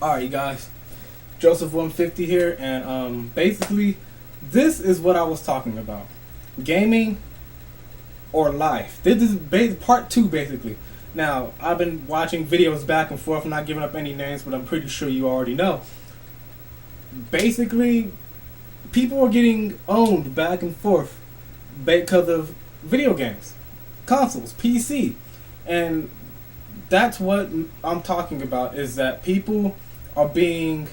Alright, you guys. Joseph 150 here, and basically, this is what I was talking about: gaming or life. This is part two, basically. Now, I've been watching videos back and forth, I'm not giving up any names, but I'm pretty sure you already know. Basically, people are getting owned back and forth because of video games, consoles, PC, and that's what I'm talking about. Is that people are being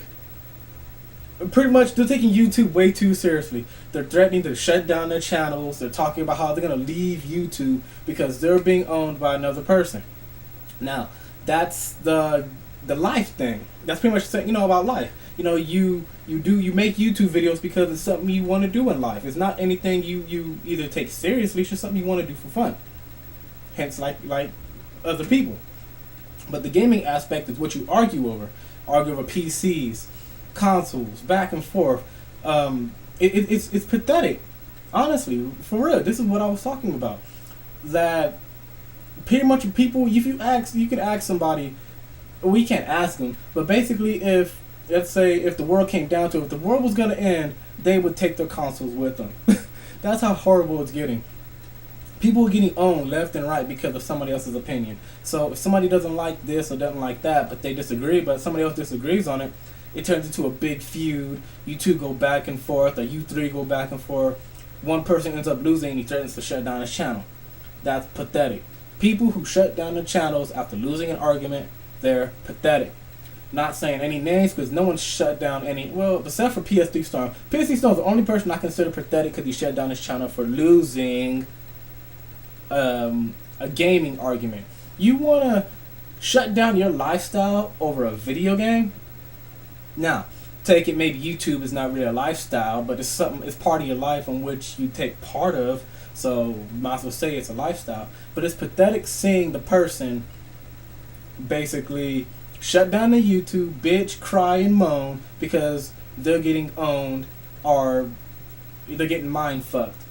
pretty much, they're taking YouTube way too seriously. They're threatening to shut down their channels. They're talking about how they're gonna leave YouTube because they're being owned by another person. Now, that's the life thing. That's pretty much saying, about life. You make YouTube videos because it's something you want to do in life. It's not anything you either take seriously. It's just something you want to do for fun. Hence, like other people. But the gaming aspect is what you argue over. Argue over PCs, consoles, back and forth. It's pathetic. Honestly, for real. This is what I was talking about. That pretty much people, if you can ask somebody, we can't ask them, but basically, let's say if the world came down to it, if the world was gonna end, they would take their consoles with them. That's how horrible it's getting. People are getting owned left and right because of somebody else's opinion. So if somebody doesn't like this or doesn't like that, but they disagree, but somebody else disagrees on it, it turns into a big feud. You two go back and forth, or you three go back and forth. One person ends up losing and he threatens to shut down his channel. That's pathetic. People who shut down their channels after losing an argument, they're pathetic. Not saying any names because no one shut down any, well, except for PSD Storm. PSD Storm is the only person I consider pathetic because he shut down his channel for losing a gaming argument. You want to shut down your lifestyle over a video game? Now, take it, maybe YouTube is not really a lifestyle, but it's part of your life in which you take part of, so might as well say it's a lifestyle. But it's pathetic seeing the person basically shut down the YouTube, bitch, cry, and moan because they're getting owned or they're getting mind fucked.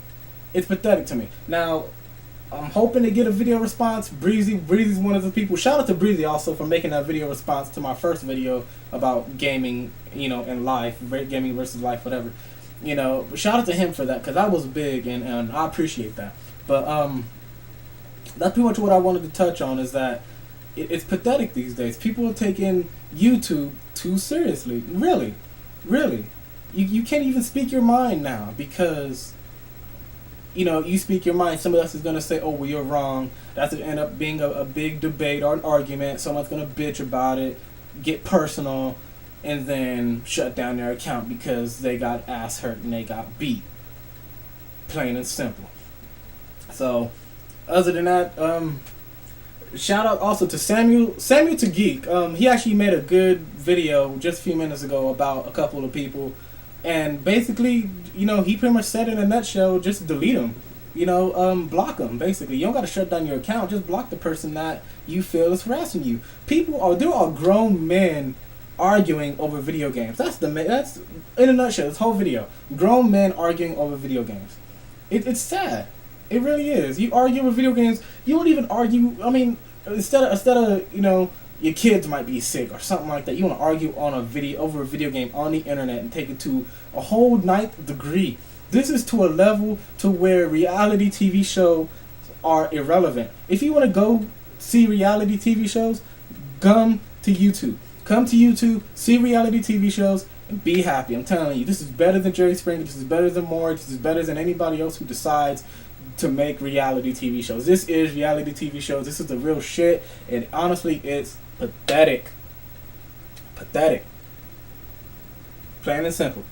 It's pathetic to me. Now, I'm hoping to get a video response. Breezy's one of the people. Shout out to Breezy also for making that video response to my first video about gaming, and life, gaming versus life, whatever. But shout out to him for that because that was big and I appreciate that. But that's pretty much what I wanted to touch on, is that it's pathetic these days. People are taking YouTube too seriously. Really. You can't even speak your mind now because you speak your mind, somebody else is going to say, oh, well, you're wrong. That's going to end up being a big debate or an argument. Someone's going to bitch about it, get personal, and then shut down their account because they got ass hurt and they got beat. Plain and simple. So, other than that, shout out also to samueltehgeek. He actually made a good video just a few minutes ago about a couple of people. And basically, he pretty much said in a nutshell, just delete them. Block them, basically. You don't got to shut down your account. Just block the person that you feel is harassing you. There are grown men arguing over video games. That's in a nutshell, this whole video. Grown men arguing over video games. It's sad. It really is. You argue over video games. You don't even argue. I mean, instead of your kids might be sick or something like that, you want to argue over a video game on the internet and take it to a whole ninth degree. This is to a level to where reality TV shows are irrelevant. If you want to go see reality TV shows, come to YouTube. Come to YouTube, see reality TV shows, and be happy. I'm telling you, this is better than Jerry Springer. This is better than Moore. This is better than anybody else who decides to make reality TV shows. This is reality TV shows. This is the real shit, and honestly, it's pathetic. Plain and simple.